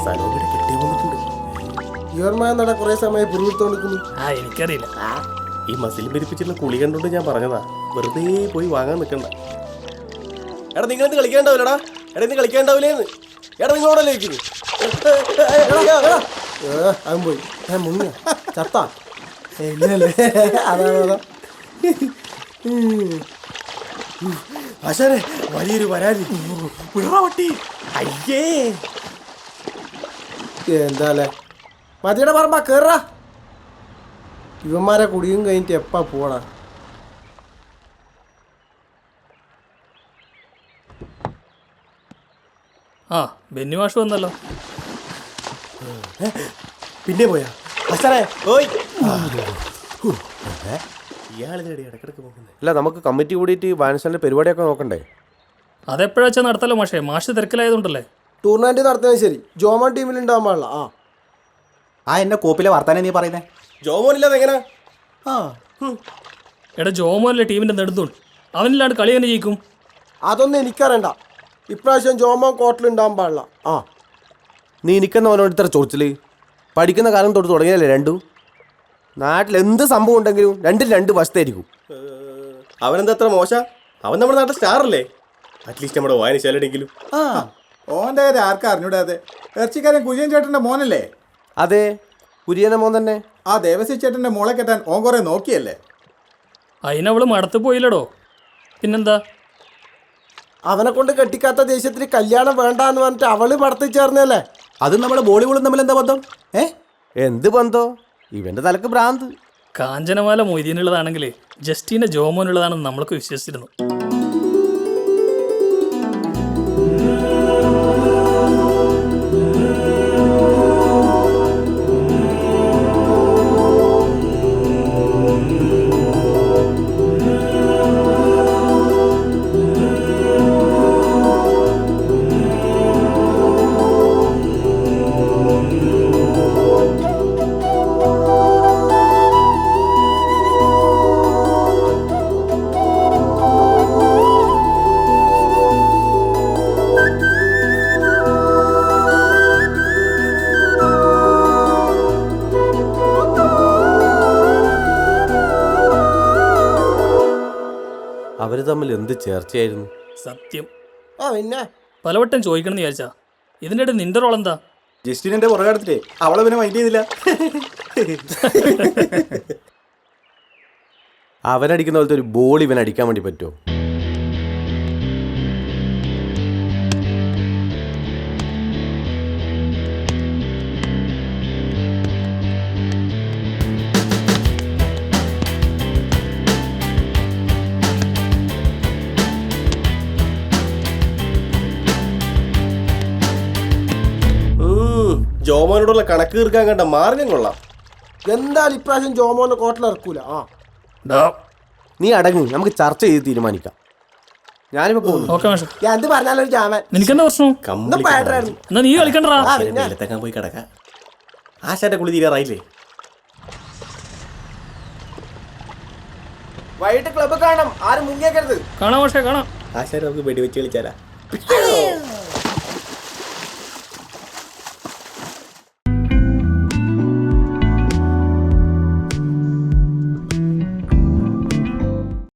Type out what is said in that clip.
സ്ഥലവും കൂടെ കിട്ടി വന്നിട്ടുണ്ട്. ഇവർമാർ കുറെ സമയം പുറത്തോണ്ടിരിക്കുന്നു. എനിക്കറിയില്ല. ഈ മസിൽ പെരിപ്പിച്ചിരുന്ന കുളി കണ്ടോണ്ട് ഞാൻ പറഞ്ഞതാ, വെറുതെ പോയി വാങ്ങാൻ നിൽക്കണ്ട. എടാ നിങ്ങളിന്ന് കളിക്കാണ്ടാവില്ലടാ, എടാ ഇന്ന് കളിക്കാണ്ടാവില്ലേന്ന്. എടാ നിങ്ങളോടല്ലേ ചോദിക്കുന്നു. അവൻ പോയി മുങ്ങ ചത്ത ഇല്ലല്ലേ. അതാ ആശാനെ വലിയൊരു പരാതി. പട്ടി അയ്യേ എന്താല്ലേ മതിയുടെ പറമ്പാ കേറാ. ഇവന്മാരെ കുടിയും കഴിഞ്ഞിട്ട് എപ്പാ പോടാ. ആ ബെന്നി മാഷ് വന്നല്ലോ. പിന്നെ പോയാ ആശാനെ? ഓയ് ഇയാളിതടി ഇടക്കിടക്ക് പോകുന്നത്. അല്ല, നമുക്ക് കമ്മിറ്റി കൂടിയിട്ട് വായനശാലയുടെ പരിപാടിയൊക്കെ നോക്കണ്ടേ? അതെപ്പോഴാ വെച്ചാൽ നടത്തല്ലോ മാഷേ, മാഷ് തിരക്കിലായതുകൊണ്ടല്ലേ. ടൂർണമെന്റ് നടത്തുന്നത് ശരി, ജോമോൻ ടീമിൽ ഉണ്ടാവാൻ പാടില്ല. എന്നെ കോപ്പിലെ വർത്താനം നീ പറയുന്നേ? ജോമോനില്ലാതെ എങ്ങനാ? എടാ ജോമോനല്ലേ ടീമിന്റെ നെടുത്തുണ്ട്, അവനില്ലാണ്ട് കളി എങ്ങനെ ജയിക്കും? അതൊന്നും എനിക്കറിയണ്ട. ഇപ്രാവശ്യം ജോമോൻ കോർട്ടിൽ ഉണ്ടാവാൻ പാടില്ല. നീ എനിക്കെന്ന് അവനോട് ഇത്ര ചോദിച്ചില്? പഠിക്കുന്ന കാലം തൊട്ട് തുടങ്ങിയല്ലേ രണ്ടും? നാട്ടിൽ എന്ത് സംഭവം ഉണ്ടെങ്കിലും രണ്ടിൽ രണ്ട് വശത്തായിരിക്കും. അവനെന്താ അത്ര മോശ? അവൻ നമ്മുടെ നാട്ടിൽ സ്റ്റാർ അല്ലേ? അറ്റ്ലീസ്റ്റ് നമ്മുടെ വായനശാലയെങ്കിലും. ഓൻ്റെ കാര്യം ആർക്കാ അറിഞ്ഞൂടാതെ? ഇറച്ചിക്കാരൻ കുര്യൻ ചേട്ടൻ്റെ മോനല്ലേ? അതെ, കുര്യൻ്റെ മോൻ തന്നെ. ആ ദേവസി ചേട്ടൻ്റെ മോളെ കെട്ടാൻ ഓൻ കുറേ നോക്കിയല്ലേ? അതിനവള് മടത്ത് പോയില്ലടോ. പിന്നെന്താ? അവനെ കൊണ്ട് കെട്ടിക്കാത്ത ദേശത്തിന് കല്യാണം വേണ്ടാന്ന് പറഞ്ഞിട്ട് അവള് മടത്തി ചേർന്നല്ലേ. അത് നമ്മുടെ ബോളിവുഡും തമ്മിൽ എന്താ ബന്ധം? എന്ത് ബന്ധോ? ഇവന്റെ തലക്ക് ഭ്രാന്ത്. കാഞ്ചനമാല മൊയ്തീനുള്ളതാണെങ്കിൽ ജസ്റ്റീന ജോമോനുള്ളതാണെന്ന് നമ്മളൊക്കെ വിശ്വസിച്ചിരുന്നു. അവര് തമ്മിൽ എന്ത് ചേർച്ചയായിരുന്നു. സത്യം. പിന്നെ പലവട്ടം ചോദിക്കണമെന്ന് വിചാരിച്ചാ, ഇതിൻ്റെ ഇടയിൽ നിന്റെ റോൾ എന്താ? ജസ്റ്റിനെ പുറകെ എടുത്തിട്ടേ അവളെ പിന്നെ മൈൻഡ് ചെയ്തില്ല. അവനടിക്കുന്ന പോലത്തെ ഒരു ബോൾ ഇവൻ അടിക്കാൻ വേണ്ടി പറ്റുമോ? ജോമോനോടുള്ള കണക്ക് തീർക്കാൻ കണ്ട മാർഗം കൊള്ളാം. എന്തായാലും ഇപ്രാവശ്യം ജോമോനെ കോർട്ടിൽ ഇറക്കൂല. നീ അടങ്ങി, നമുക്ക് ചർച്ച ചെയ്ത് തീരുമാനിക്കാം. ഞാനിപ്പോ പോകുന്നു. എന്ത് പറഞ്ഞാലൊരു ജാമൻ. നിനക്കെന്താ പ്രശ്നം? എന്നാ നീ കളിക്കണ്ടാ. വെള്ളത്തെക്കാൻ പോയി കിടക്ക. ആശാന്റെ കുളി തീരാറായില്ലേ? വൈകിട്ട് ക്ലബ്ബ് കാണാം, ആരും മുങ്ങിയേക്കരുത്. കാണാം പക്ഷേ കാണാം. ആശാരെ നമുക്ക് വെടിവെച്ച് കളിച്ചാലാ.